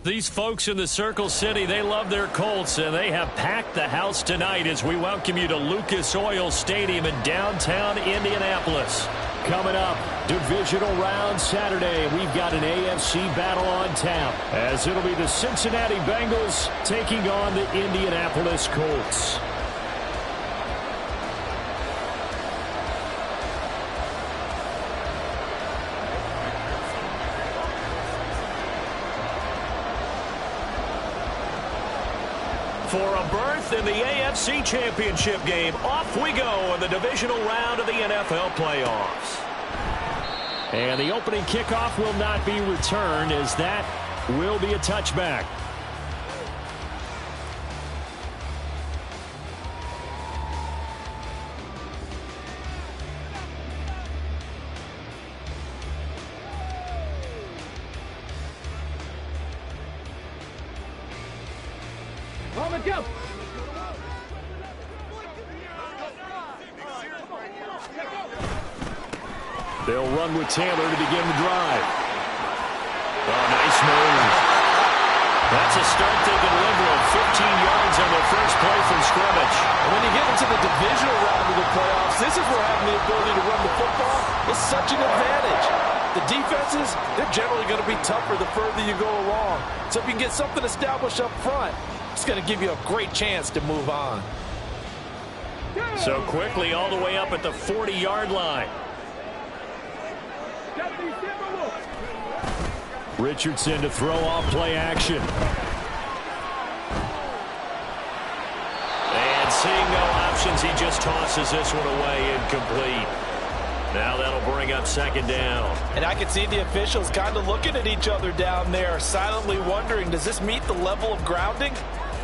These folks in the Circle City, they love their Colts, and they have packed the house tonight as we welcome you to Lucas Oil Stadium in downtown Indianapolis. Coming up, divisional round Saturday. We've got an AFC battle on tap, as it'll be the Cincinnati Bengals taking on the Indianapolis Colts. For a berth in the AFC Championship game, off we go in the divisional round of the NFL playoffs. And the opening kickoff will not be returned, as that will be a touchback. Go. They'll run with Taylor to begin the drive. Oh, nice move. That's a start they can live with. 15 yards on their first play from scrimmage. And when you get into the divisional round of the playoffs, this is where having the ability to run the football is such an advantage. The defenses, they're generally going to be tougher the further you go along. So if you can get something established up front, it's going to give you a great chance to move on. So quickly all the way up at the 40-yard line. Richardson to throw off play action. And seeing no options, he just tosses this one away, incomplete. Now that'll bring up second down. And I can see the officials kind of looking at each other down there, silently wondering, does this meet the level of grounding?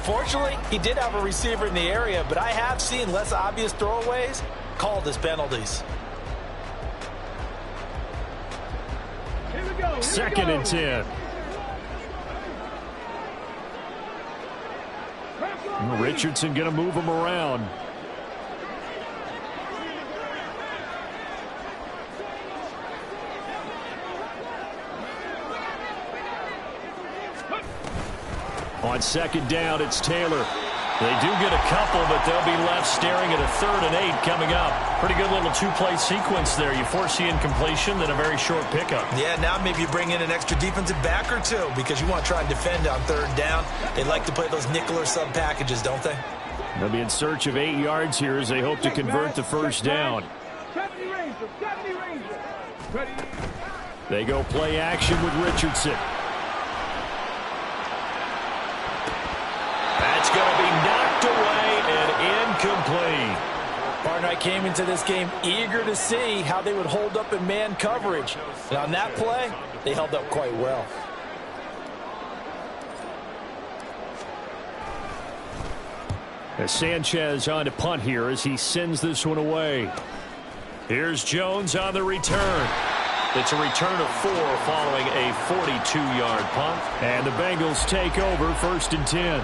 Fortunately, he did have a receiver in the area, but I have seen less obvious throwaways called as penalties. Second and 10. Richardson going to move him around. On second down, it's Taylor. They do get a couple, but they'll be left staring at a 3rd and 8 coming up. Pretty good little two-play sequence there. You force the incompletion, then a very short pickup. Yeah, now maybe you bring in an extra defensive back or two because you want to try and defend on 3rd down. They like to play those nickel or sub packages, don't they? They'll be in search of 8 yards here as they hope to convert the first down. They go play action with Richardson. That's going to be knocked away and incomplete. Partner, I came into this game eager to see how they would hold up in man coverage. And on that play, they held up quite well. As Sanchez on to punt here as he sends this one away. Here's Jones on the return. It's a return of 4 following a 42-yard punt. And the Bengals take over 1st and 10.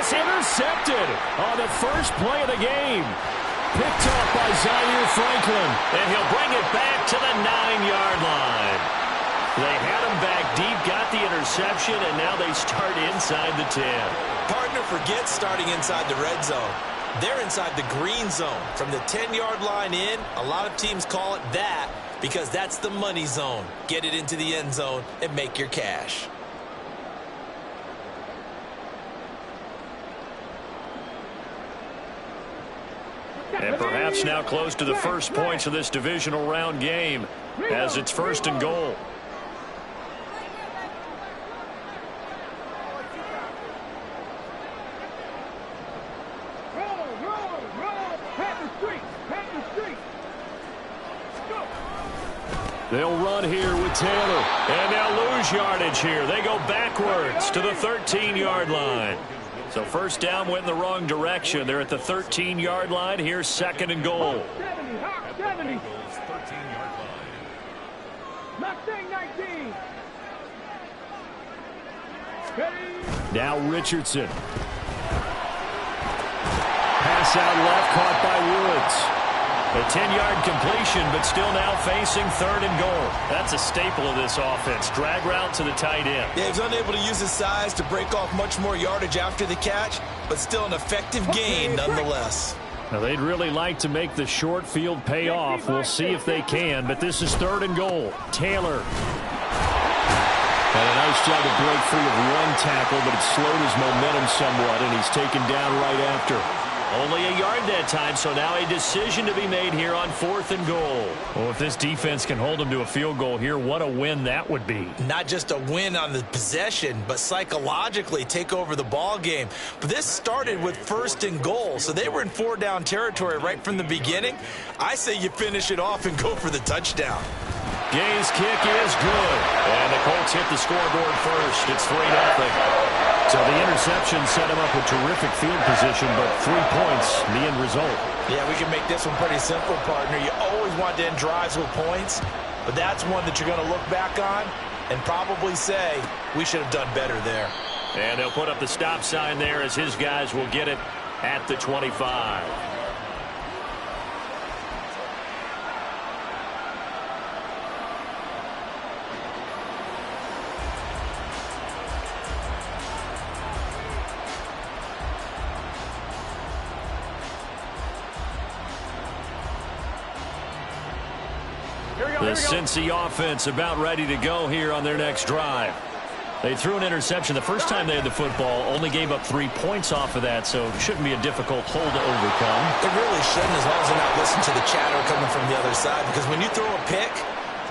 Intercepted on the first play of the game. Picked up by Zaire Franklin. And he'll bring it back to the 9-yard line. They had him back deep, got the interception, and now they start inside the 10. Partner, forget starting inside the red zone. They're inside the green zone. From the 10-yard line in, a lot of teams call it that because that's the money zone. Get it into the end zone and make your cash. And perhaps now close to the first points of this divisional round game as it's 1st and goal. They'll run here with Taylor, and they'll lose yardage here. They go backwards to the 13-yard line. So first down went in the wrong direction. They're at the 13-yard line. Here's 2nd and goal. 70. Mustang 19. Now Richardson. Pass out left, caught by Woods. A 10-yard completion, but still now facing 3rd and goal. That's a staple of this offense. Drag route to the tight end. Yeah, he's unable to use his size to break off much more yardage after the catch, but still an effective gain nonetheless. Now, they'd really like to make the short field pay off. We'll see if they can, but this is 3rd and goal. Taylor. And a nice job to break free of one tackle, but it slowed his momentum somewhat, and he's taken down right after. Only a yard that time, so now a decision to be made here on 4th and goal. Well, if this defense can hold them to a field goal here, what a win that would be. Not just a win on the possession, but psychologically take over the ball game. But this started with 1st and goal, so they were in 4-down territory right from the beginning. I say you finish it off and go for the touchdown. Gay's kick is good, and the Colts hit the scoreboard first. It's 3-0. So the interception set him up with terrific field position, but 3 points, the end result. Yeah, we can make this one pretty simple, partner. You always want to end drives with points, but that's one that you're going to look back on and probably say, we should have done better there. And they'll put up the stop sign there as his guys will get it at the 25. The Cincy offense about ready to go here on their next drive. They threw an interception the first time they had the football, only gave up 3 points off of that, so it shouldn't be a difficult hole to overcome. It really shouldn't, as long as they're not listening to the chatter coming from the other side, because when you throw a pick,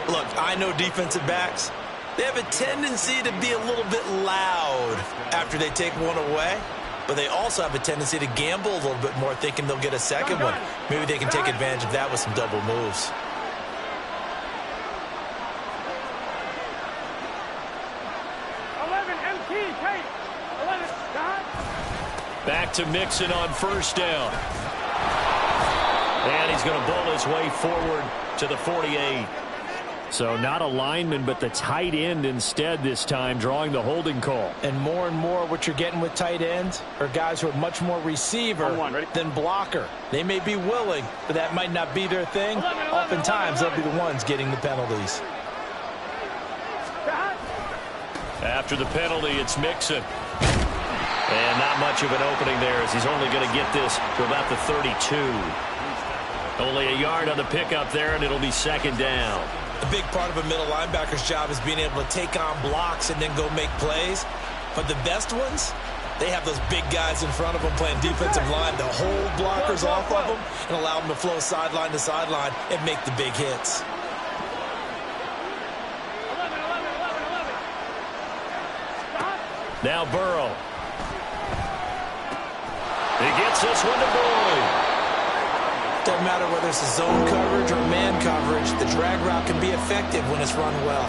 look, I know defensive backs, they have a tendency to be a little bit loud after they take one away, but they also have a tendency to gamble a little bit more, thinking they'll get a second one. Maybe they can take advantage of that with some double moves. Back to Mixon on 1st down. And he's going to bowl his way forward to the 48. So not a lineman, but the tight end instead this time, drawing the holding call. And more what you're getting with tight ends are guys who are much more receiver than blocker. They may be willing, but that might not be their thing. Oftentimes, they'll be the ones getting the penalties. After the penalty, it's Mixon. And not much of an opening there, as he's only going to get this to about the 32. Only a yard on the pickup there, and it'll be 2nd down. A big part of a middle linebacker's job is being able to take on blocks and then go make plays. But the best ones, they have those big guys in front of them playing defensive line to hold blockers off of them and allow them to flow sideline to sideline and make the big hits. Now Burrow. He gets this one to Boyd. Doesn't matter whether it's a zone coverage or man coverage, the drag route can be effective when it's run well.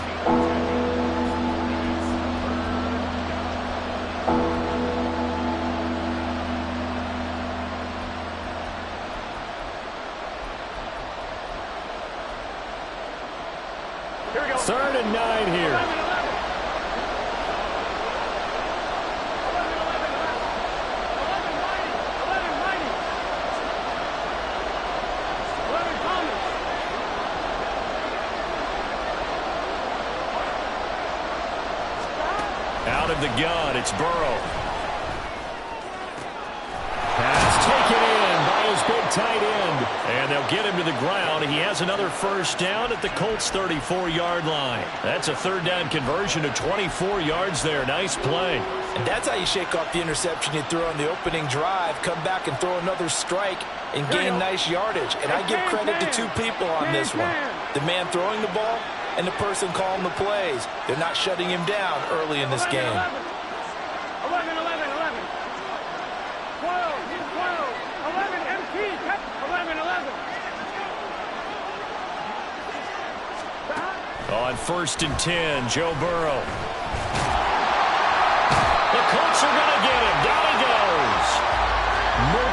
Here we go. 3rd and 9 here. Out of the gun, it's Burrow. Pass taken in by his big tight end. And they'll get him to the ground. He has another 1st down at the Colts' 34-yard line. That's a 3rd down conversion to 24 yards there. Nice play. And that's how you shake off the interception you threw on the opening drive, come back and throw another strike and gain nice yardage. And I give credit to 2 people on this one. The man throwing the ball and the person calling the plays. They're not shutting him down early in this game. 11, 11, 12, 11, MT, 11, 11. On 1st and 10, Joe Burrow. The Colts are going to get him. Down he goes.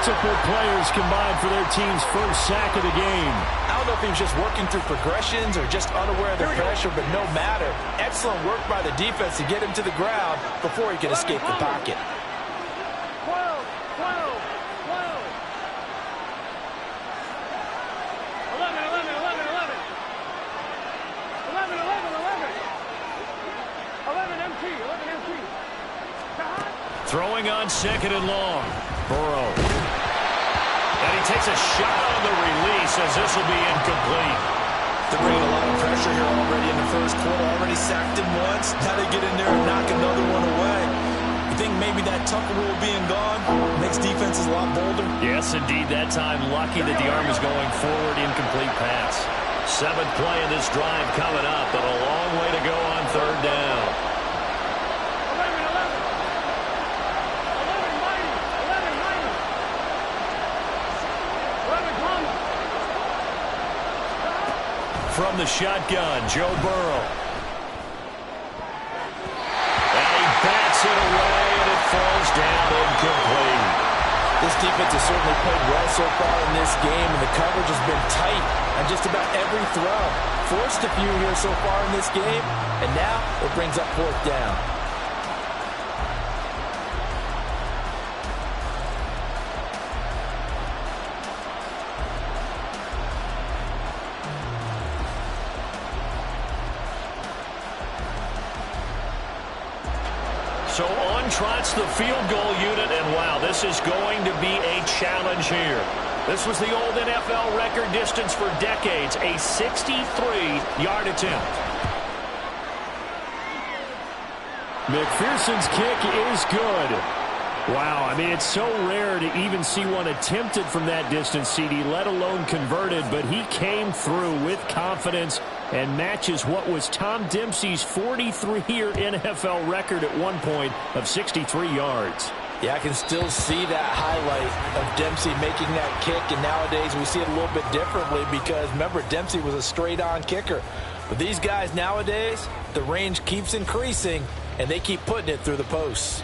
Multiple players combined for their team's first sack of the game. I don't know if he was just working through progressions or just unaware of the pressure, but no matter. Excellent work by the defense to get him to the ground before he could escape the pocket. 12, 12, 12. 11, 11, 11, 11. 11, 11, 11. 11 MT, 11 MT. Throwing on second and long. Burrow. And he takes a shot on the release as this will be incomplete. They're bringing a lot of pressure here already in the first quarter. Already sacked him once. Now they get in there and knock another one away. You think maybe that Tucker rule being gone makes defenses a lot bolder? Yes, indeed. That time, lucky that the arm is going forward. Incomplete pass. 7th play in this drive coming up, but a long way to go on third down. 11, 11. 11 mighty, 11 mighty. 11 comma. From the shotgun, Joe Burrow. And he bats it away, and it falls down incomplete. This defense has certainly played well so far in this game, and the coverage has been tight on just about every throw. Forced a few here so far in this game, and now it brings up 4th down. So on trots the field goal unit, and wow, this is going to be a challenge here. This was the old NFL record distance for decades, a 63-yard attempt. McPherson's kick is good. Wow, I mean, it's so rare to even see one attempted from that distance, CD, let alone converted, but he came through with confidence and matches what was Tom Dempsey's 43-year NFL record at one point of 63 yards. Yeah, I can still see that highlight of Dempsey making that kick, and nowadays we see it a little bit differently because, remember, Dempsey was a straight-on kicker. But these guys nowadays, the range keeps increasing, and they keep putting it through the posts.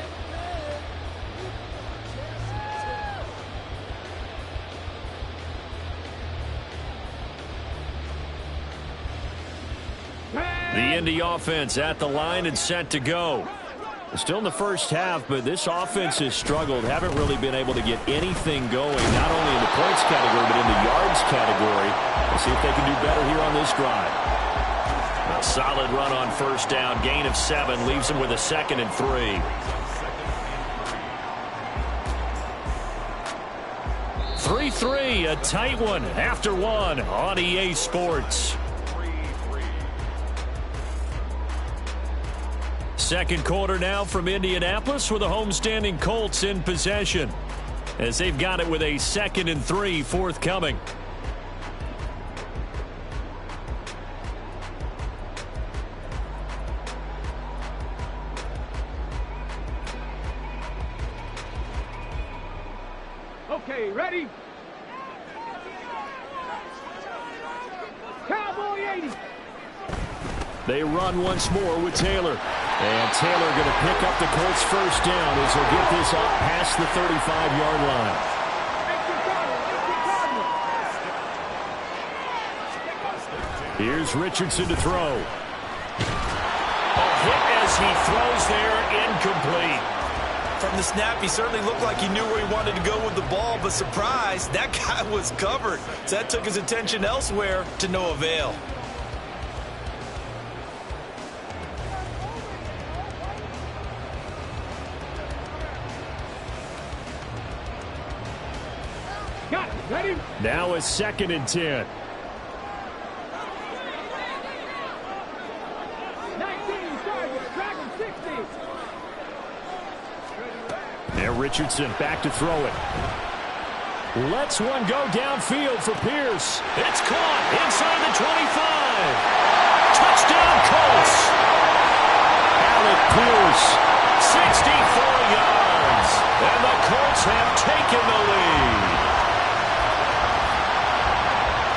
The Indy offense at the line and set to go. Still in the first half, but this offense has struggled. Haven't really been able to get anything going, not only in the points category, but in the yards category. We'll see if they can do better here on this drive. A solid run on first down. Gain of 7 leaves them with a 2nd and 3. 3-3, a tight one after one on EA Sports. Second quarter now from Indianapolis with the homestanding Colts in possession as they've got it with a 2nd and 3 forthcoming. Okay, ready? Cowboy 80. They run once more with Taylor. And Taylor going to pick up the Colts first down as he'll get this up past the 35-yard line. Here's Richardson to throw. A hit as he throws there, incomplete. From the snap, he certainly looked like he knew where he wanted to go with the ball, but surprise, that guy was covered. So that took his attention elsewhere to no avail. Got it. Ready? Now a 2nd and 10. 19, target, Dragon 60. Now Richardson back to throw it. Lets one go downfield for Pierce. It's caught inside the 25. Touchdown Colts. Alec Pierce, 64 yards. And the Colts have taken the lead.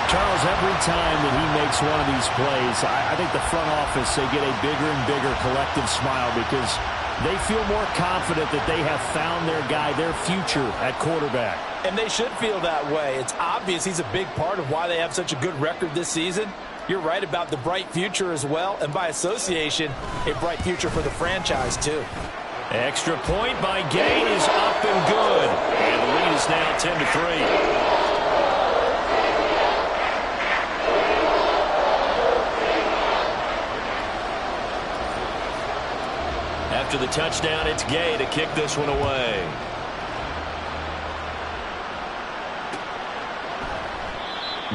Charles, every time that he makes one of these plays, I think the front office, they get a bigger and bigger collective smile because They feel more confident that they have found their guy, their future at quarterback. And they should feel that way. It's obvious he's a big part of why they have such a good record this season. You're right about the bright future as well, and by association, a bright future for the franchise too. Extra point by Gain is up and good. And the lead is now 10-3. After the touchdown, it's Gay to kick this one away.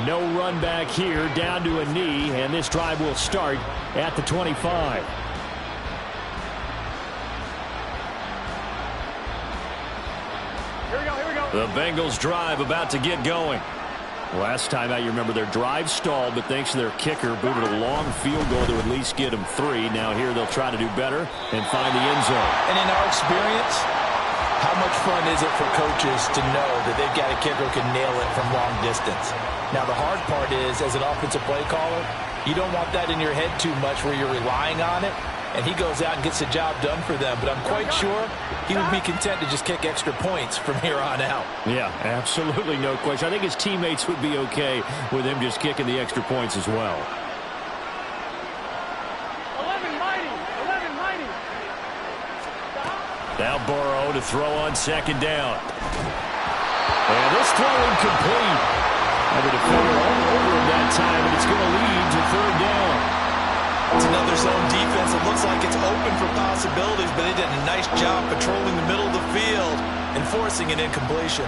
No run back here, down to a knee, and this drive will start at the 25. Here we go. The Bengals drive about to get going. Last time out, you remember their drive stalled, but thanks to their kicker, booted a long field goal to at least get them 3. Now here they'll try to do better and find the end zone. And in our experience, how much fun is it for coaches to know that they've got a kicker who can nail it from long distance? Now the hard part is, as an offensive play caller, you don't want that in your head too much where you're relying on it. And he goes out and gets the job done for them. But I'm quite sure he would be content to just kick extra points from here on out. Yeah, absolutely no question. I think his teammates would be okay with him just kicking the extra points as well. 11 mighty. Now Burrow to throw on second down. And this throw incomplete. And the defender all over him that time, and it's going to lead to third down. It's another zone defense. It looks like it's open for possibilities, but they did a nice job patrolling the middle of the field and forcing an incompletion.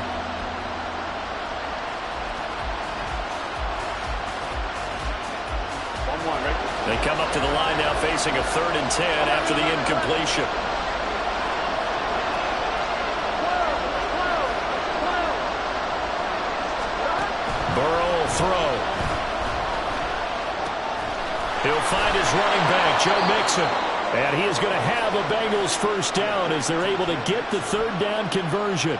They come up to the line now facing a 3rd and 10 after the incompletion. Burrow will throw. He'll find his running back, Joe Mixon. And he is going to have a Bengals first down as they're able to get the 3rd down conversion.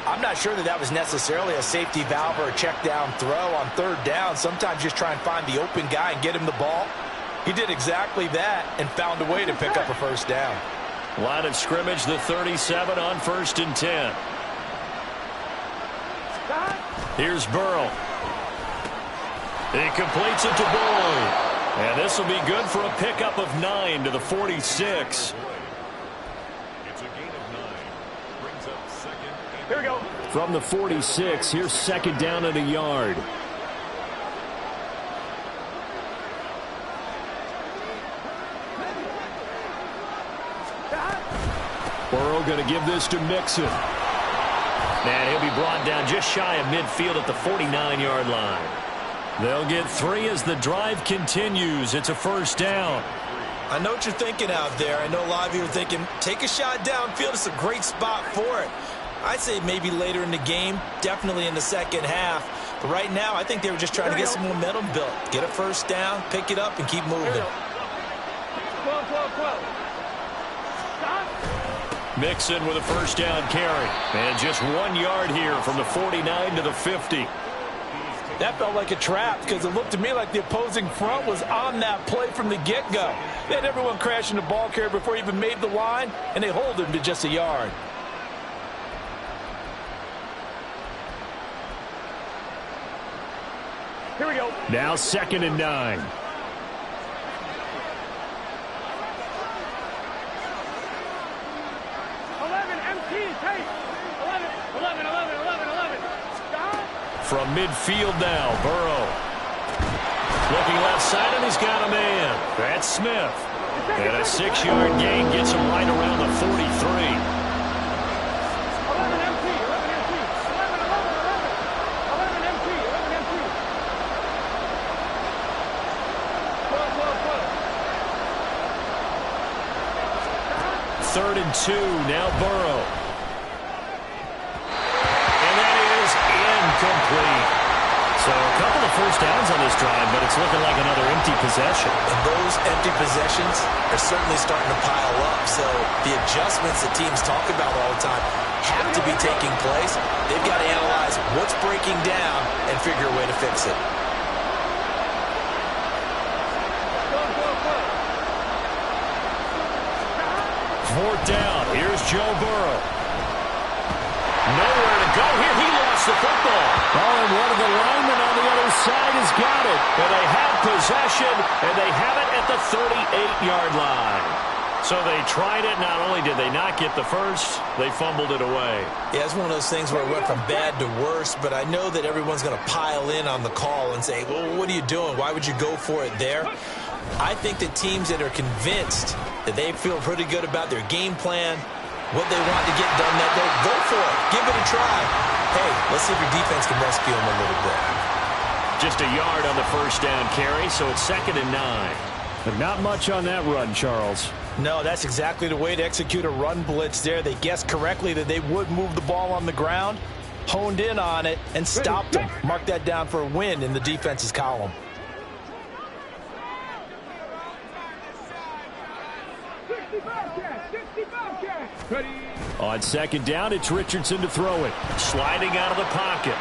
I'm not sure that was necessarily a safety valve or a check down throw on 3rd down. Sometimes just try and find the open guy and get him the ball. He did exactly that and found a way to pick up a first down. Line of scrimmage, the 37 on 1st and 10. Here's Burrow. He completes it to Boyd. And this will be good for a pickup of 9 to the 46. It's a gain of 9. Brings up second. Here we go. From the 46, here's second down at a yard. Burrow going to give this to Mixon. And he'll be brought down just shy of midfield at the 49-yard line. They'll get 3 as the drive continues. It's a first down. I know what you're thinking out there. I know a lot of you are thinking, take a shot downfield. It's a great spot for it. I'd say maybe later in the game, definitely in the second half. But right now, I think they were just trying to get some momentum built. Get a first down, pick it up, and keep moving. 12. Stop. Mixon with a first down carry. And just 1 yard here from the 49 to the 50. That felt like a trap because it looked to me like the opposing front was on that play from the get-go. They had everyone crashing the ball carrier before he even made the line, and they hold him to just a yard. Here we go. Now 2nd and 9. From midfield now, Burrow. Looking left side, and he's got a man. That's Smith. And a 6-yard gain gets him right around the 43. 11 empty. 11 empty. 12. 3rd and 2, now Burrow. Complete. So a couple of first downs on this drive, but it's looking like another empty possession. And those empty possessions are certainly starting to pile up. So the adjustments that teams talk about all the time have to be taking place. They've got to analyze what's breaking down and figure a way to fix it. Fourth down. Here's Joe Burrow. Nowhere to go here. He lost the football. Oh, and one of the linemen on the other side has got it. And they have possession, and they have it at the 38-yard line. So they tried it. Not only did they not get the first, they fumbled it away. Yeah, it's one of those things where it went from bad to worse, but I know that everyone's going to pile in on the call and say, well, what are you doing? Why would you go for it there? I think that teams that are convinced that they feel pretty good about their game plan, what they want to get done that day, go for it. Give it a try. Hey, let's see if your defense can rescue them a little bit. Just a yard on the first down carry, so it's 2nd and 9. But not much on that run, Charles. No, that's exactly the way to execute a run blitz there. They guessed correctly that they would move the ball on the ground, honed in on it, and stopped them. Mark that down for a win in the defense's column. On 2nd down, it's Richardson to throw it. Sliding out of the pocket.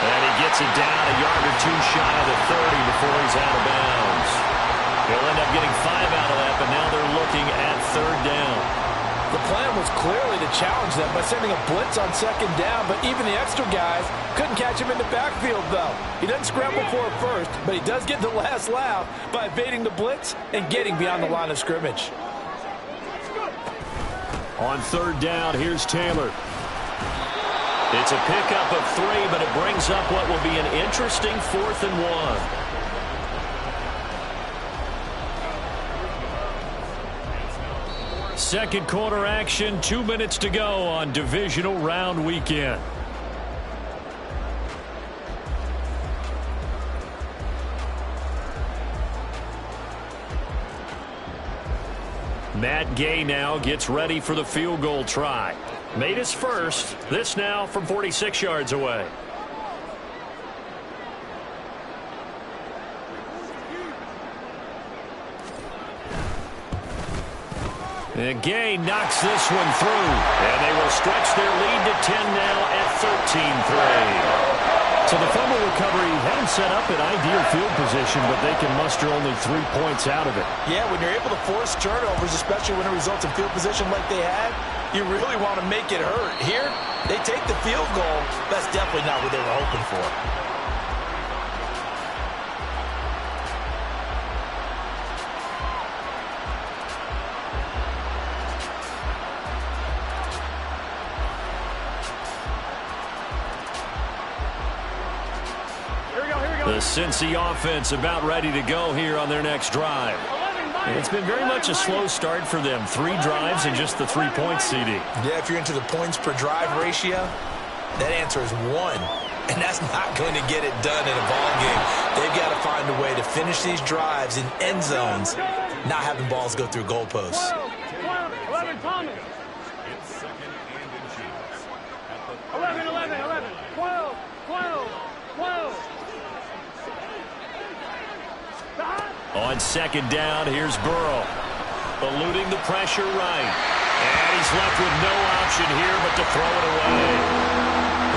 And he gets it down a yard or two shy of the 30 before he's out of bounds. He'll end up getting 5 out of that, but now they're looking at 3rd down. The plan was clearly to challenge them by sending a blitz on 2nd down, but even the extra guys couldn't catch him in the backfield, though. He doesn't scramble for it first, but he does get the last laugh by evading the blitz and getting beyond the line of scrimmage. On 3rd down, here's Taylor. It's a pickup of 3, but it brings up what will be an interesting 4th and 1. Second quarter action, 2 minutes to go on divisional round weekend. Matt Gay now gets ready for the field goal try. Made his first. This now from 46 yards away. And Gay knocks this one through. And they will stretch their lead to 10 now at 13-3. So the fumble recovery had him set up in ideal field position, but they can muster only 3 points out of it. Yeah, when you're able to force turnovers, especially when it results in field position like they had, you really want to make it hurt. Here, they take the field goal. That's definitely not what they were hoping for. The Cincy offense about ready to go here on their next drive. It's been very much a slow start for them. 3 drives and just the 3 points, CD. Yeah, if you're into the points per drive ratio, that answer is 1. And that's not going to get it done in a ball game. They've got to find a way to finish these drives in end zones, not having balls go through goalposts. 11, Thomas. It's 2nd and inches. At the 11, 12, 12, 12. On 2nd down, here's Burrow. Eluding the pressure right. And he's left with no option here but to throw it away.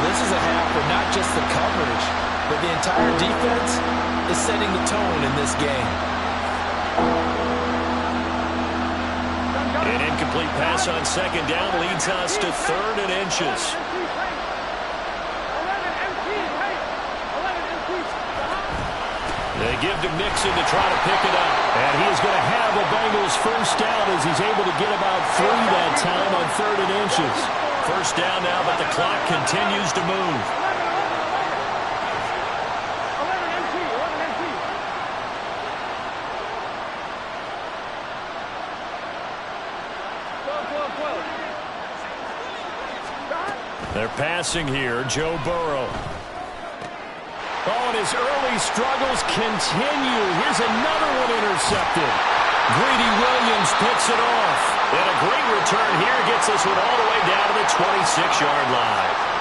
This is a half where not just the coverage, but the entire defense is setting the tone in this game. An incomplete pass on 2nd down leads us to 3rd and inches. They give to Mixon to try to pick it up. And he is going to have a Bengals first down as he's able to get about 3 that time on 3rd and inches. First down now, but the clock continues to move. 12. They're passing here, Joe Burrow. Oh, and his early struggles continue. Here's another one intercepted. Greedy Williams picks it off. And a great return here gets this one all the way down to the 26-yard line.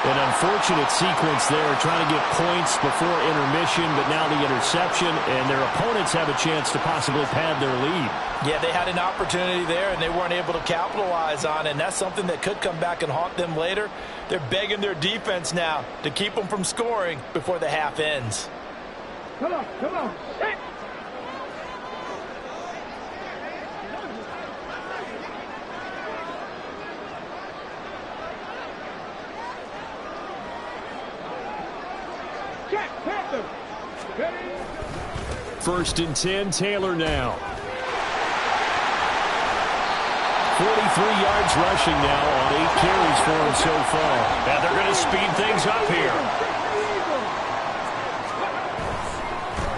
An unfortunate sequence there, trying to get points before intermission, but now the interception, and their opponents have a chance to possibly pad their lead. Yeah, they had an opportunity there, and they weren't able to capitalize on it, and that's something that could come back and haunt them later. They're begging their defense now to keep them from scoring before the half ends. Come on. Hey. First and 10, Taylor now. 43 yards rushing now on 8 carries for him so far. And they're going to speed things up here.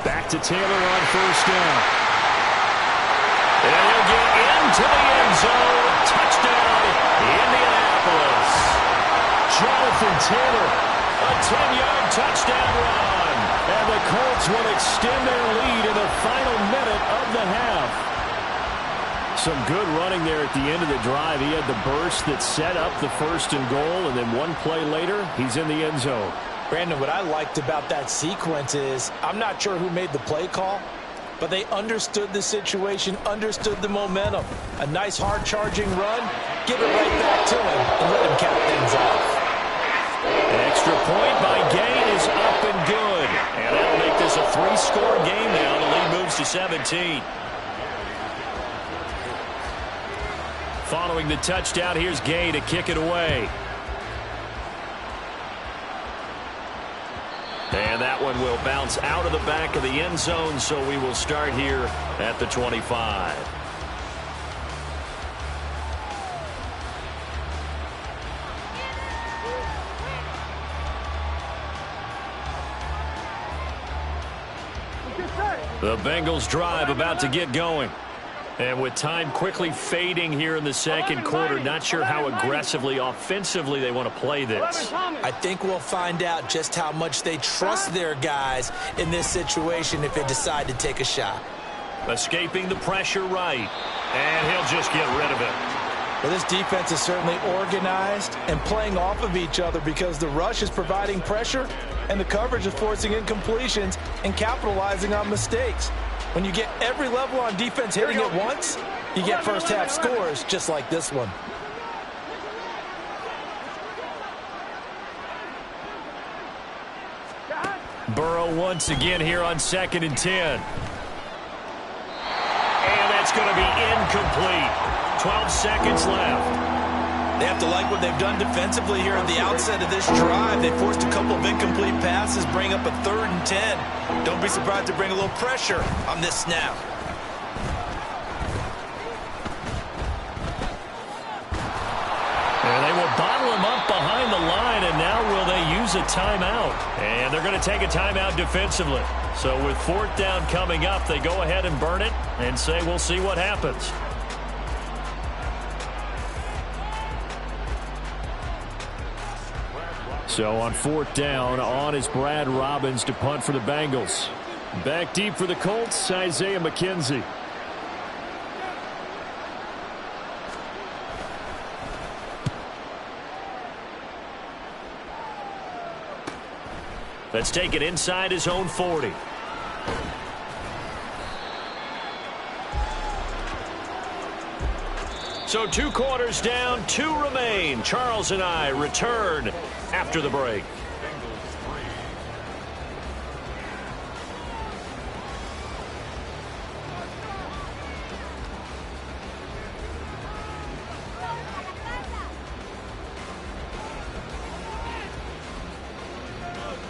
Back to Taylor on first down. And he'll get into the end zone. Touchdown, Indianapolis. Jonathan Taylor, a 10-yard touchdown run. And the Colts will extend their lead in the final minute of the half. Some good running there at the end of the drive. He had the burst that set up the first and goal, and then one play later, he's in the end zone. Brandon, what I liked about that sequence is I'm not sure who made the play call, but they understood the situation, understood the momentum. A nice hard-charging run, give it right back to him, and let him cap things off. An extra point by Gay is up and good. And that'll make this a 3-score game now. The lead moves to 17. Following the touchdown, here's Gay to kick it away. And that one will bounce out of the back of the end zone, so we will start here at the 25. The Bengals drive about to get going. And with time quickly fading here in the second quarter, not sure how aggressively, offensively they want to play this. I think we'll find out just how much they trust their guys in this situation if they decide to take a shot. Escaping the pressure right. And he'll just get rid of it. Well, this defense is certainly organized and playing off of each other because the rush is providing pressure and the coverage is forcing incompletions and capitalizing on mistakes. When you get every level on defense hitting at once, you get first-half scores just like this one. Burrow once again here on 2nd and 10. And that's going to be incomplete. 12 seconds left. They have to like what they've done defensively here at the outset of this drive. They forced a couple of incomplete passes, bring up a 3rd and 10. Don't be surprised to bring a little pressure on this snap. And they will bottle him up behind the line, and now will they use a timeout? And they're going to take a timeout defensively. So with 4th down coming up, they go ahead and burn it and say we'll see what happens. So on 4th down, on is Brad Robbins to punt for the Bengals. Back deep for the Colts, Isaiah McKenzie. Let's take it inside his own 40. So 2 quarters down, 2 remain. Charles and I return after the break.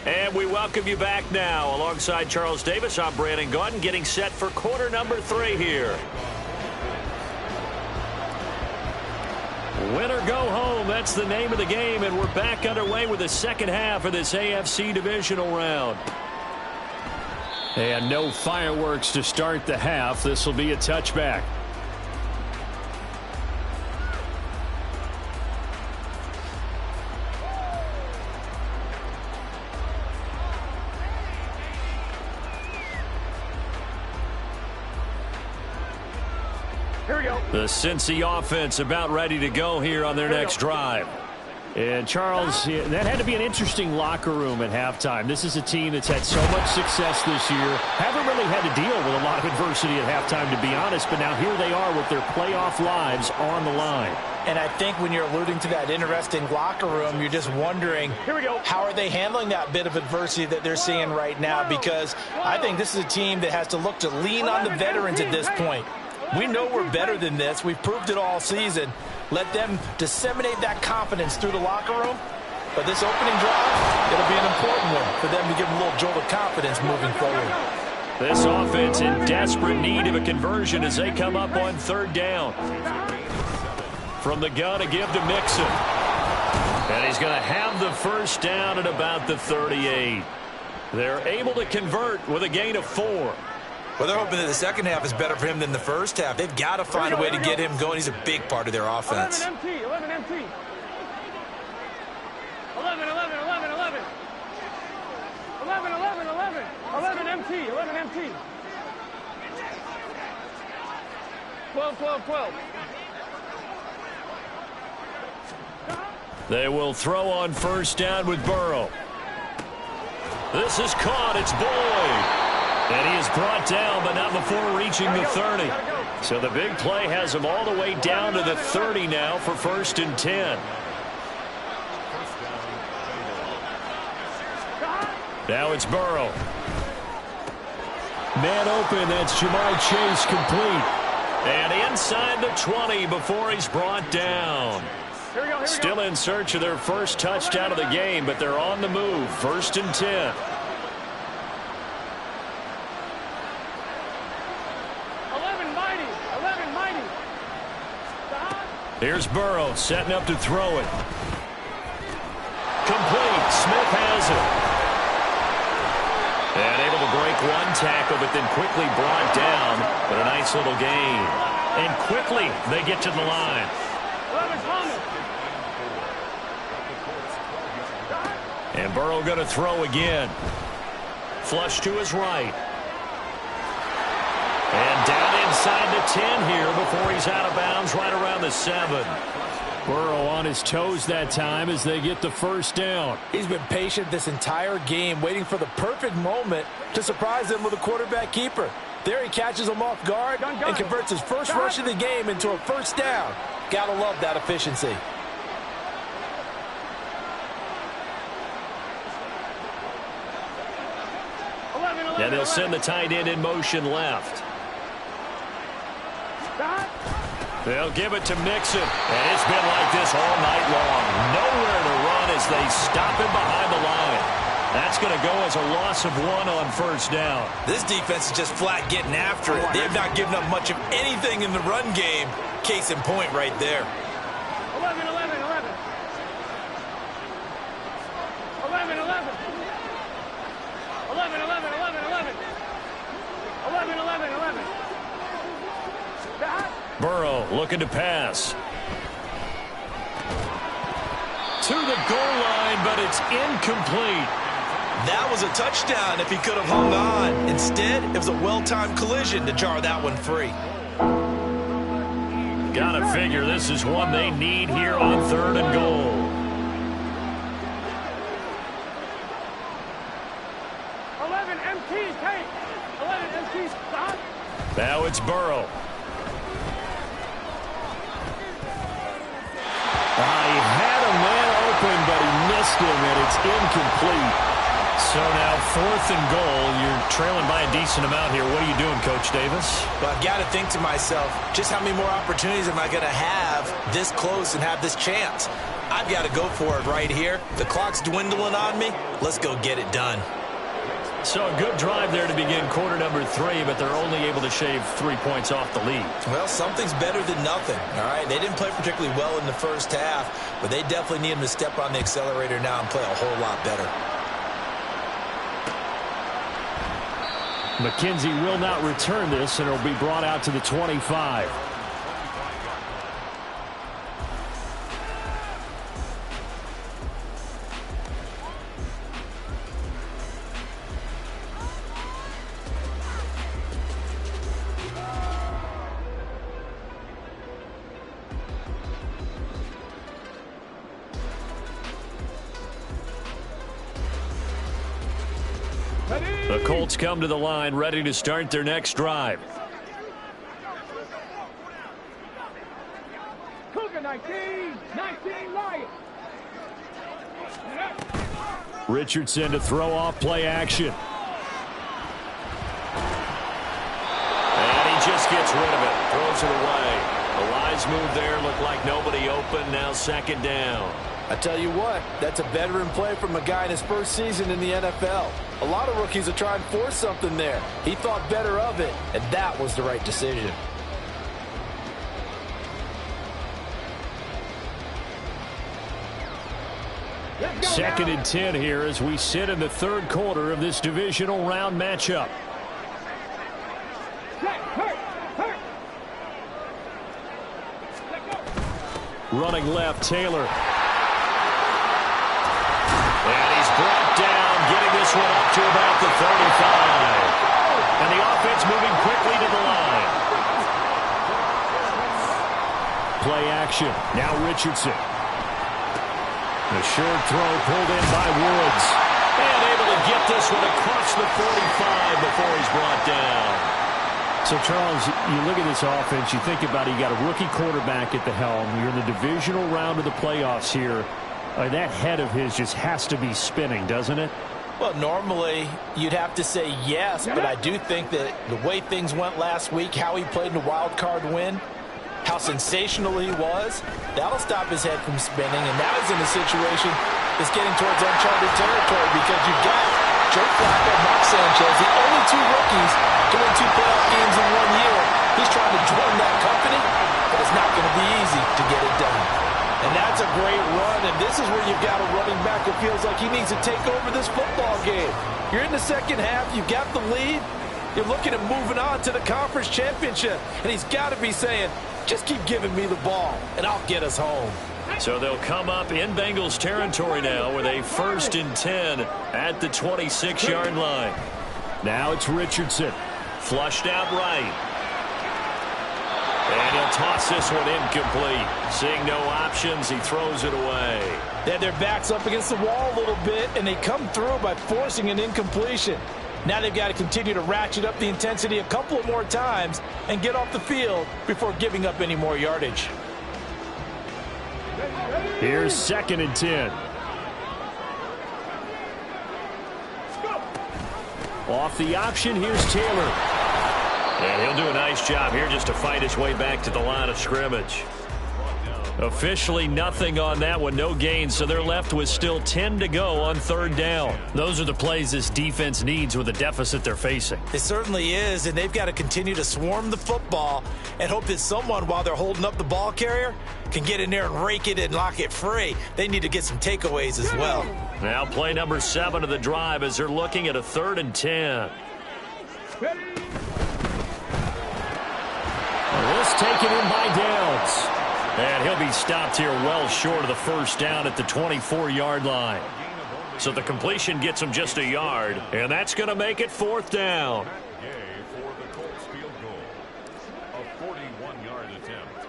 And we welcome you back now. Alongside Charles Davis, I'm Brandon Gaudin, getting set for quarter number 3 here. Win or go home, that's the name of the game, and we're back underway with the second half of this AFC divisional round. And no fireworks to start the half. This will be a touchback. Here we go. The Cincy offense about ready to go here on their next drive. And Charles, that had to be an interesting locker room at halftime. This is a team that's had so much success this year. Haven't really had to deal with a lot of adversity at halftime, to be honest. But now here they are with their playoff lives on the line. And I think when you're alluding to that interesting locker room, you're just wondering, how are they handling that bit of adversity that they're seeing right now? Because I think this is a team that has to look to lean on the veterans at this point. We know we're better than this. We've proved it all season. Let them disseminate that confidence through the locker room But this opening drive, it'll be an important one for them to give them a little jolt of confidence moving forward. This offense in desperate need of a conversion as they come up on third down. From the gun, a give to Mixon. And he's going to have the first down at about the 38. They're able to convert with a gain of 4. Well, they're hoping that the second half is better for him than the first half. They've got to find a way to get him going. He's a big part of their offense. 11 MT, 11 MT. 11, 11, 11, 11. 11, 11, 11. 11 MT, 11 MT. 12, 12, 12. They will throw on first down with Burrow. This is caught. It's Boyd. And he is brought down, but not before reaching the 30. So the big play has him all the way down to the 30 now for first and 10. Now it's Burrow. Man open, that's Jamar Chase complete. And inside the 20 before he's brought down. Still in search of their first touchdown of the game, but they're on the move. First and 10. 11 mighty, 11 mighty. Here's Burrow setting up to throw it. Complete. Smith has it. And able to break one tackle, but then quickly brought down. But a nice little gain. And quickly they get to the line. 11 Thomas. And Burrow going to throw again. Flush to his right. And down inside the 10 here before he's out of bounds right around the 7. Burrow on his toes that time as they get the first down. He's been patient this entire game, waiting for the perfect moment to surprise them with a quarterback keeper. There he catches him off guard and converts his first rush of the game into a first down. Gotta love that efficiency. And they'll send the tight end in motion left. They'll give it to Mixon. And it's been like this all night long. Nowhere to run as they stop him behind the line. That's going to go as a loss of 1 on first down. This defense is just flat getting after it. They have not given up much of anything in the run game. Case in point right there. 11, 11, 11. 11, 11. 11, 11, 11, 11. 11, 11, 11. Burrow looking to pass. To the goal line, but it's incomplete. That was a touchdown if he could have hung on. Instead, it was a well-timed collision to jar that one free. Gotta figure this is one they need here on third and goal. 11 MT, take. 11 MT, stop. Now it's Burrow. He had a man open, but he missed him, and it's incomplete. So now 4th and goal. You're trailing by a decent amount here. What are you doing, Coach Davis? Well, I've got to think to myself, just how many more opportunities am I going to have this close and have this chance? I've got to go for it right here. The clock's dwindling on me. Let's go get it done. So a good drive there to begin quarter number 3, but they're only able to shave 3 points off the lead. Well, something's better than nothing, all right? They didn't play particularly well in the first half, but they definitely need them to step on the accelerator now and play a whole lot better. McKenzie will not return this, and it'll be brought out to the 25. The Colts come to the line ready to start their next drive. Cougar 19, 19 Lions. Richardson to throw off play action. And he just gets rid of it. Throws it away. The wise move there. Looked like nobody open. Now second down. I tell you what, that's a veteran play from a guy in his first season in the NFL. A lot of rookies will try and force something there. He thought better of it, and that was the right decision. Second and 10 here as we sit in the third quarter of this divisional round matchup. Running left, Taylor. And he's brought down, getting this one up to about the 35. And the offense moving quickly to the line. Play action. Now Richardson. The short throw pulled in by Woods. And able to get this one across the 45 before he's brought down. So, Charles, you look at this offense, you think about it, you got a rookie quarterback at the helm. You're in the divisional round of the playoffs here. That head of his just has to be spinning, doesn't it? Well, normally you'd have to say yes, but I do think that the way things went last week, how he played in the wild card win, how sensational he was, that'll stop his head from spinning. And now he's in a situation that's getting towards uncharted territory because you've got Joe Flacco, Mark Sanchez, the only two rookies to win 2 playoff games in 1 year. He's trying to join that company, but it's not going to be easy to get it done. And that's a great run, and this is where you've got a running back who feels like he needs to take over this football game. You're in the second half, you've got the lead, you're looking at moving on to the conference championship, and he's got to be saying, just keep giving me the ball, and I'll get us home. So they'll come up in Bengals territory now with a 1st and 10 at the 26-yard line. Now it's Richardson. Flushed out right. And he'll toss this one incomplete. Seeing no options, he throws it away. They had their backs up against the wall a little bit, and they come through by forcing an incompletion. Now they've got to continue to ratchet up the intensity a couple of more times and get off the field before giving up any more yardage. Here's 2nd and 10. Off the option, here's Taylor. And he'll do a nice job here just to fight his way back to the line of scrimmage. Officially nothing on that one, no gain, so they're left with still 10 to go on 3rd down. Those are the plays this defense needs with the deficit they're facing. It certainly is, and they've got to continue to swarm the football and hope that someone, while they're holding up the ball carrier, can get in there and rake it and lock it free. They need to get some takeaways as well. Now play number 7 of the drive as they're looking at a 3rd and 10. This taken in by Downs. And he'll be stopped here well short of the 1st down at the 24-yard line. So the completion gets him just a yard, and that's going to make it 4th down. Gay for the Colts field goal. A 41-yard attempt.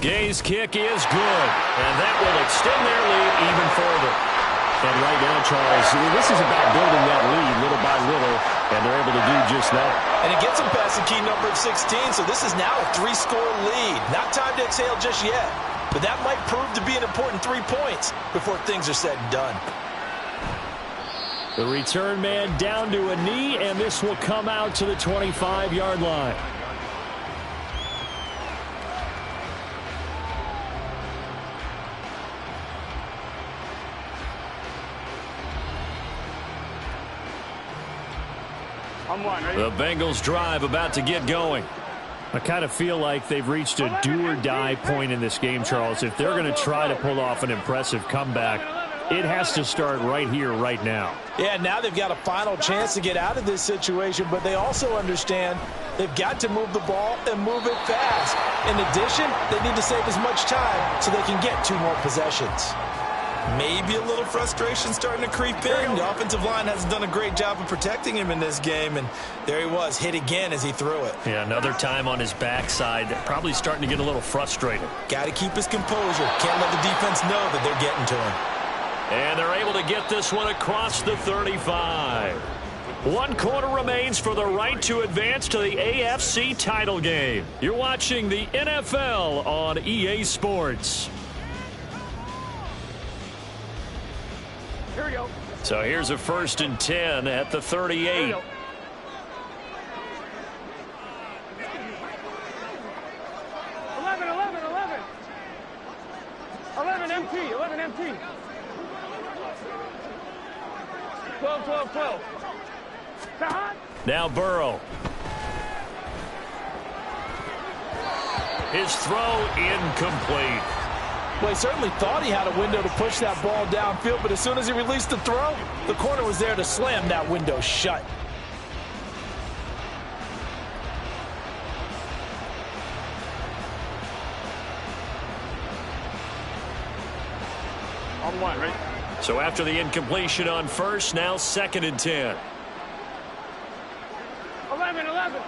Gay's kick is good, and that will extend their lead even further. And right now, Charles, this is about building that lead little by little, and they're able to do just that. And it gets them past the key number of 16, so this is now a 3-score lead. Not time to exhale just yet, but that might prove to be an important 3 points before things are said and done. The return man down to a knee, and this will come out to the 25-yard line. The Bengals drive about to get going. I kind of feel like they've reached a do-or-die point in this game, Charles. If they're going to try to pull off an impressive comeback, it has to start right here, right now. Yeah, now they've got a final chance to get out of this situation, but they also understand they've got to move the ball and move it fast. In addition, they need to save as much time so they can get 2 more possessions. Maybe a little frustration starting to creep in. The offensive line hasn't done a great job of protecting him in this game, and there he was, hit again as he threw it. Yeah, another time on his backside, probably starting to get a little frustrated. Got to keep his composure. Can't let the defense know that they're getting to him. And they're able to get this one across the 35. 1 quarter remains for the right to advance to the AFC title game. You're watching the NFL on EA Sports. Here we go. So here's a 1st and 10 at the 38. 11 MT, 11 MT. 12, 12, 12. Now Burrow. His throw incomplete. Well, he certainly thought he had a window to push that ball downfield, but as soon as he released the throw, the corner was there to slam that window shut. On one, right? So after the incompletion on first, now 2nd and 10. 11, 11.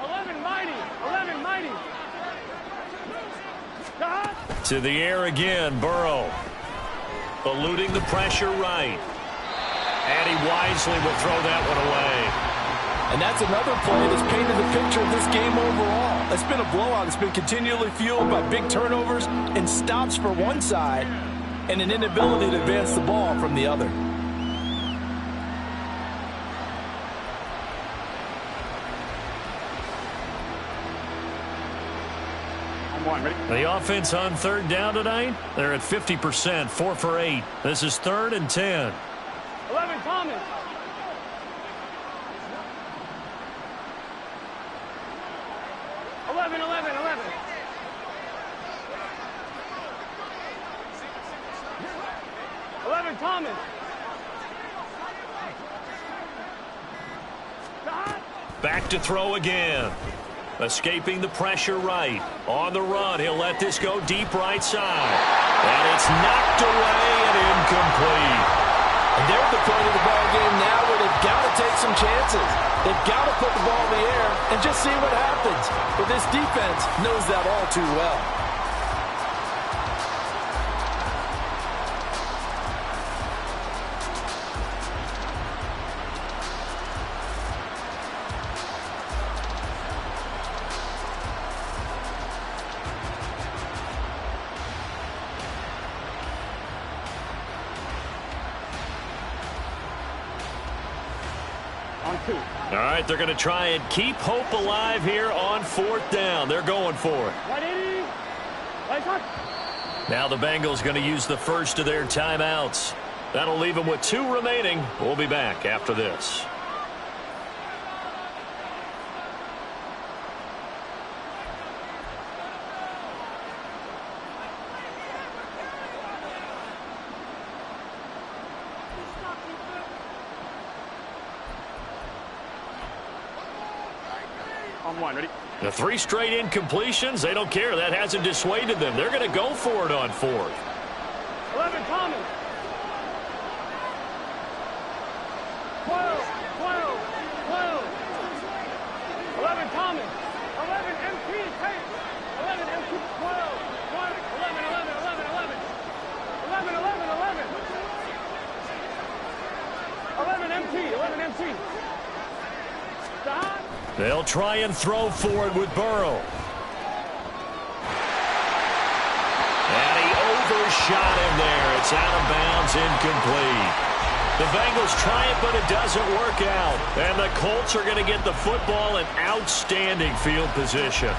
11 mighty, 11 mighty. To the air again, Burrow. Eluding the pressure right. And he wisely will throw that one away. And that's another play that's painted the picture of this game overall. It's been a blowout. It's been continually fueled by big turnovers and stops for one side and an inability to advance the ball from the other. The offense on 3rd down tonight, they're at 50%, 4 for 8. This is 3rd and 10. 11 Thomas. 11, 11, 11. 11 Thomas. Back to throw again. Escaping the pressure right. On the run, he'll let this go deep right side. And it's knocked away and incomplete. And they're at the point of the ball game now where they've got to take some chances. They've got to put the ball in the air and just see what happens. But this defense knows that all too well. All right, they're going to try and keep hope alive here on 4th down. They're going for it. Now the Bengals going to use the first of their timeouts. That'll leave them with 2 remaining. We'll be back after this. Ready? The 3 straight incompletions, they don't care. That hasn't dissuaded them. They're going to go for it on 4th. 11 Thomas. 12, 12, 12. 11 Thomas. 11 MP. Hey. 11 MP. 12, 11, 11, 11, 11. 11, 11, 11. 11 MT. 11 MT. Stop. They'll try and throw for it with Burrow. And he overshot him there. It's out of bounds, incomplete. The Bengals try it, but it doesn't work out. And the Colts are going to get the football in outstanding field position.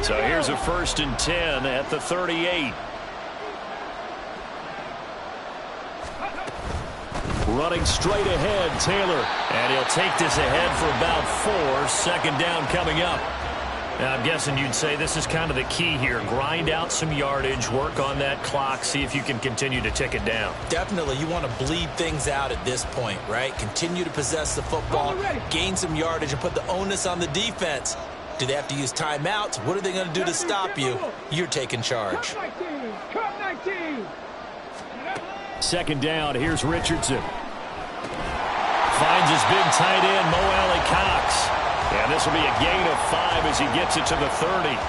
So here's a 1st and 10 at the 38. Running straight ahead, Taylor. And he'll take this ahead for about 4. 2nd down coming up. Now, I'm guessing you'd say this is kind of the key here. Grind out some yardage, work on that clock, see if you can continue to tick it down. Definitely. You want to bleed things out at this point, right? Continue to possess the football, gain some yardage, and put the onus on the defense. Do they have to use timeouts? What are they going to do to stop you? You're taking charge. 2nd down. Here's Richardson. Finds his big tight end, Mo Alley-Cox. And this will be a gain of 5 as he gets it to the 30.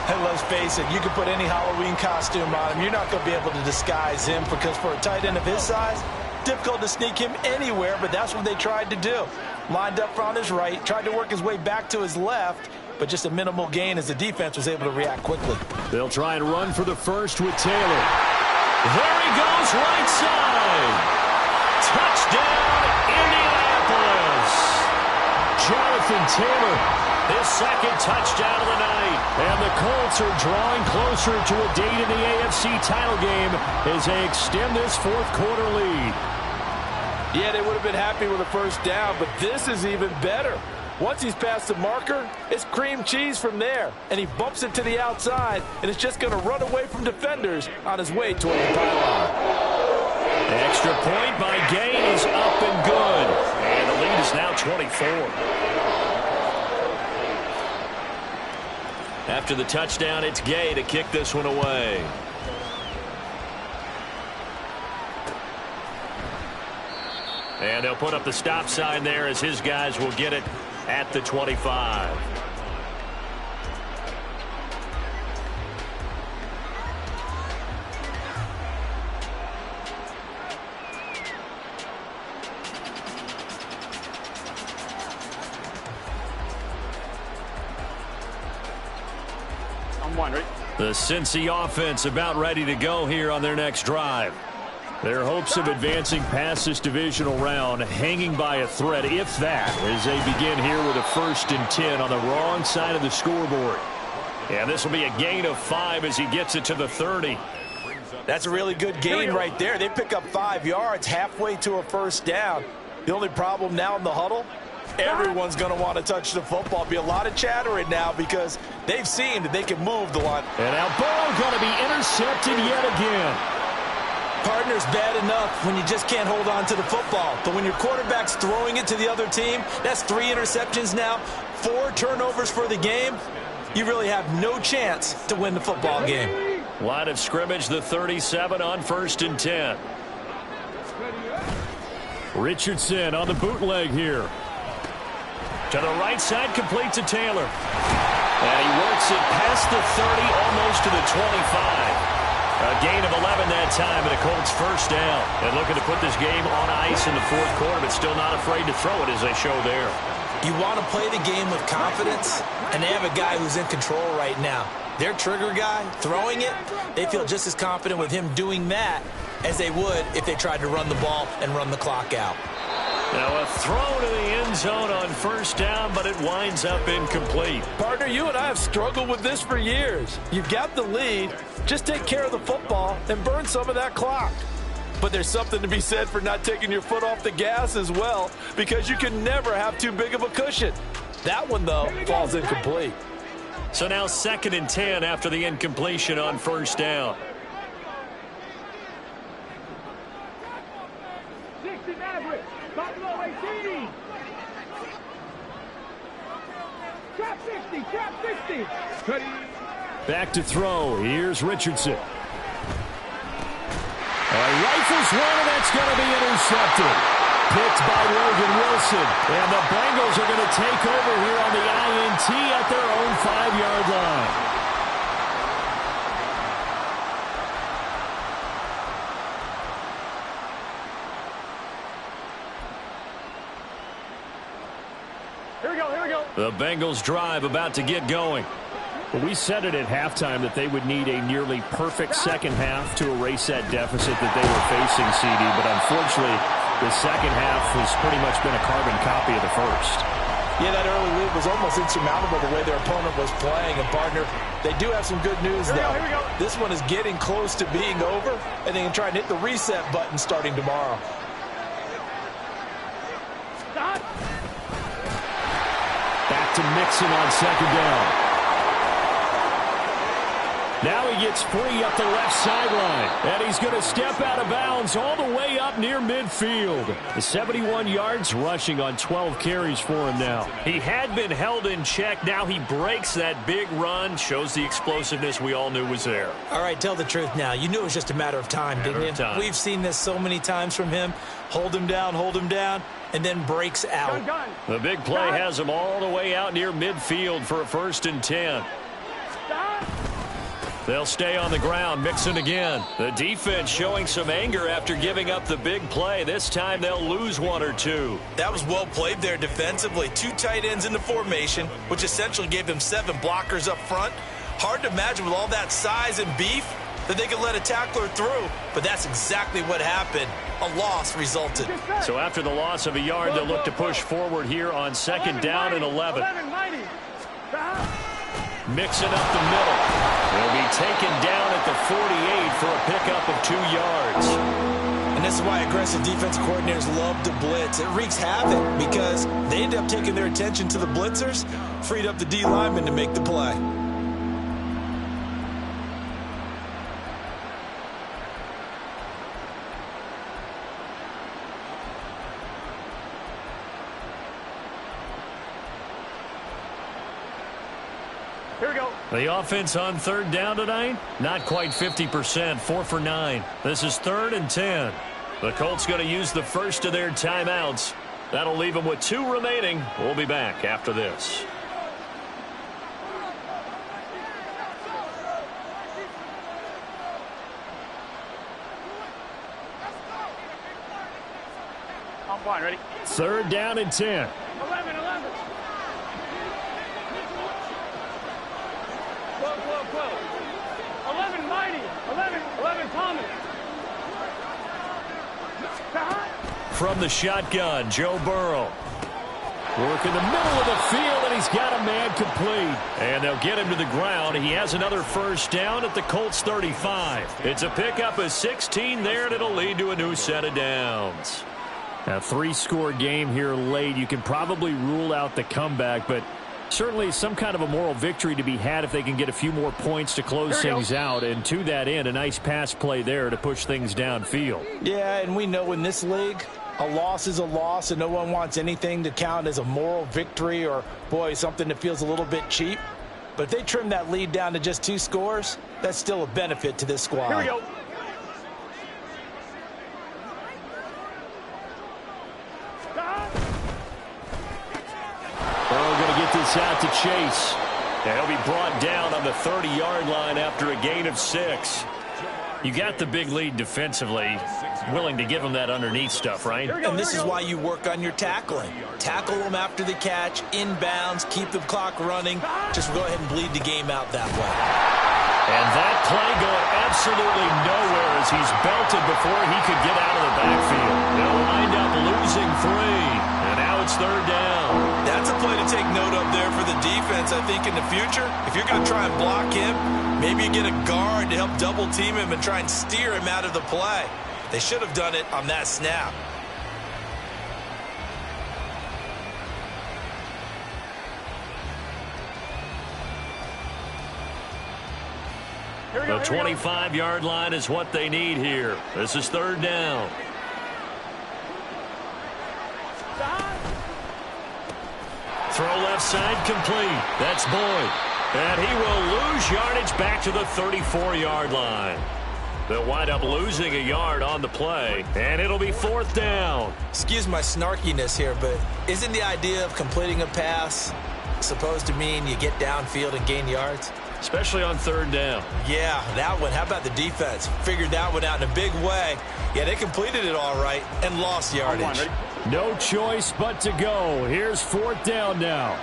And let's face it, you can put any Halloween costume on him. You're not going to be able to disguise him because for a tight end of his size, difficult to sneak him anywhere, but that's what they tried to do. Lined up on his right, tried to work his way back to his left, but just a minimal gain as the defense was able to react quickly. They'll try and run for the first with Taylor. There he goes, right side. Touchdown, Indianapolis. Jonathan Taylor, his second touchdown of the night. And the Colts are drawing closer to a date in the AFC title game as they extend this fourth-quarter lead. Yeah, they would have been happy with a first down, but this is even better. Once he's past the marker, it's cream cheese from there. And he bumps it to the outside, and it's just going to run away from defenders on his way toward the pylon. Extra point by Gay is up and good. And the lead is now 24. After the touchdown, it's Gay to kick this one away. And they'll put up the stop sign there as his guys will get it at the 25. I'm one, right? The Cincy offense about ready to go here on their next drive. Their hopes of advancing past this divisional round hanging by a thread, if that, as they begin here with a 1st and 10 on the wrong side of the scoreboard. And this will be a gain of 5 as he gets it to the 30. That's a really good gain right there. They pick up 5 yards halfway to a first down. The only problem now in the huddle, everyone's going to want to touch the football. Be a lot of chattering now because they've seen that they can move the line. And now ball going to be intercepted yet again. Partner's bad enough when you just can't hold on to the football. But when your quarterback's throwing it to the other team, that's 3 interceptions now, 4 turnovers for the game. You really have no chance to win the football game. Line of scrimmage, the 37 on 1st and 10. Richardson on the bootleg here. To the right side, complete to Taylor. And he works it past the 30, almost to the 25. A gain of 11 that time, and a Colts first down. And looking to put this game on ice in the fourth quarter, but still not afraid to throw it as they show there. You want to play the game with confidence, and they have a guy who's in control right now. Their trigger guy, throwing it, they feel just as confident with him doing that as they would if they tried to run the ball and run the clock out. Now a throw to the end zone on first down, but it winds up incomplete. Partner, you and I have struggled with this for years. You've got the lead. Just take care of the football and burn some of that clock. But there's something to be said for not taking your foot off the gas as well, because you can never have too big of a cushion. That one, though, falls incomplete. So now 2nd and 10 after the incompletion on first down. 60 average. Buffalo 18. Trap 50. Trap 50. Back to throw. Here's Richardson. Rifles one, and that's going to be intercepted. Picked by Logan Wilson. And the Bengals are going to take over here on the INT at their own 5-yard line. Here we go. Here we go. The Bengals drive about to get going. Well, we said it at halftime that they would need a nearly perfect second half to erase that deficit that they were facing, CD. But unfortunately, the second half has pretty much been a carbon copy of the first. Yeah, that early lead was almost insurmountable the way their opponent was playing. And, partner, they do have some good news, though. Here we go. This one is getting close to being over, and they can try and hit the reset button starting tomorrow. Stop. Back to Mixon on second down. Now he gets free up the left sideline. And he's going to step out of bounds all the way up near midfield. The 71 yards rushing on 12 carries for him now. He had been held in check. Now he breaks that big run. Shows the explosiveness we all knew was there. All right, tell the truth now. You knew it was just a matter of time, didn't you? We've seen this so many times from him. Hold him down, and then breaks out. Gun. The big play has him all the way out near midfield for a 1st and 10. Stop. They'll stay on the ground, mixing again. The defense showing some anger after giving up the big play. This time they'll lose one or two. That was well played there defensively. 2 tight ends in the formation, which essentially gave them 7 blockers up front. Hard to imagine with all that size and beef that they could let a tackler through, but that's exactly what happened. A loss resulted. So after the loss of a yard, they'll look to push forward here on 2nd down and 11. Mixing up the middle. They'll be taken down at the 48 for a pickup of 2 yards. And this is why aggressive defense coordinators love to blitz. It wreaks havoc because they end up taking their attention to the blitzers, freed up the D lineman to make the play. Here we go. The offense on 3rd down tonight, not quite 50%, 4 for 9. This is 3rd and 10. The Colts going to use the first of their timeouts. That'll leave them with 2 remaining. We'll be back after this. I'm fine, ready? 3rd down and 10. 11. Whoa. 11, Mighty. 11, Thomas. From the shotgun, Joe Burrow. Working the middle of the field, and he's got a man complete. And they'll get him to the ground. He has another 1st down at the Colts 35. It's a pickup of 16 there, and it'll lead to a new set of downs. A 3-score game here late. You can probably rule out the comeback, but certainly some kind of a moral victory to be had if they can get a few more points to close things out. And to that end, a nice pass play there to push things downfield. Yeah, and we know in this league, a loss is a loss, and no one wants anything to count as a moral victory or, boy, something that feels a little bit cheap. But if they trim that lead down to just 2 scores, that's still a benefit to this squad. Here we go. Burrow going to get this out to Chase. And he'll be brought down on the 30-yard line after a gain of 6. You got the big lead defensively. Willing to give them that underneath stuff, right? And this is why you work on your tackling. Tackle them after the catch, inbounds, keep the clock running. Just go ahead and bleed the game out that way. And that play going absolutely nowhere as he's belted before he could get out of the backfield. They'll wind up losing 3. And now it's 3rd down. That's a play to take note of there for the defense, I think, in the future. If you're going to try and block him, maybe you get a guard to help double team him and try and steer him out of the play. They should have done it on that snap. The 25-yard line is what they need here. This is 3rd down. Throw left side complete. That's Boyd. And he will lose yardage back to the 34-yard line. They'll wind up losing a yard on the play, and it'll be 4th down. Excuse my snarkiness here, but isn't the idea of completing a pass supposed to mean you get downfield and gain yards? Especially on 3rd down. Yeah, that one. How about the defense? Figured that one out in a big way. Yeah, they completed it all right and lost yardage. No choice but to go. Here's 4th down now.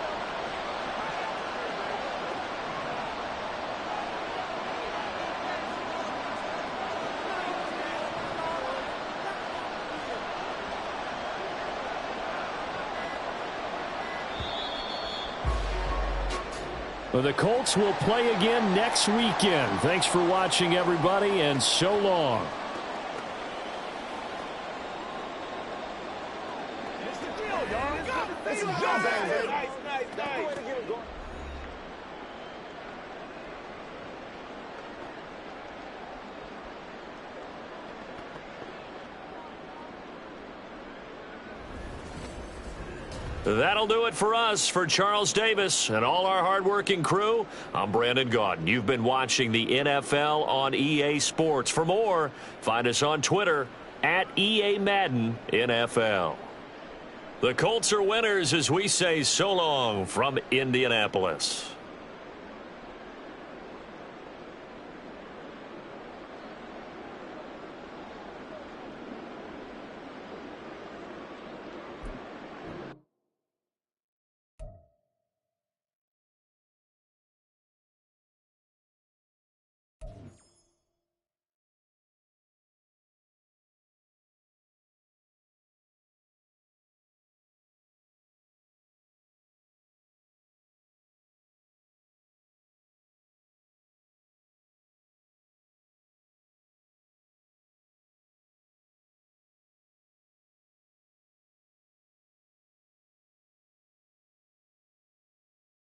Well, the Colts will play again next weekend. Thanks for watching, everybody, and so long. That'll do it for us. For Charles Davis and all our hardworking crew, I'm Brandon Gaudin. You've been watching the NFL on EA Sports. For more, find us on Twitter at EA Madden NFL. The Colts are winners as we say so long from Indianapolis.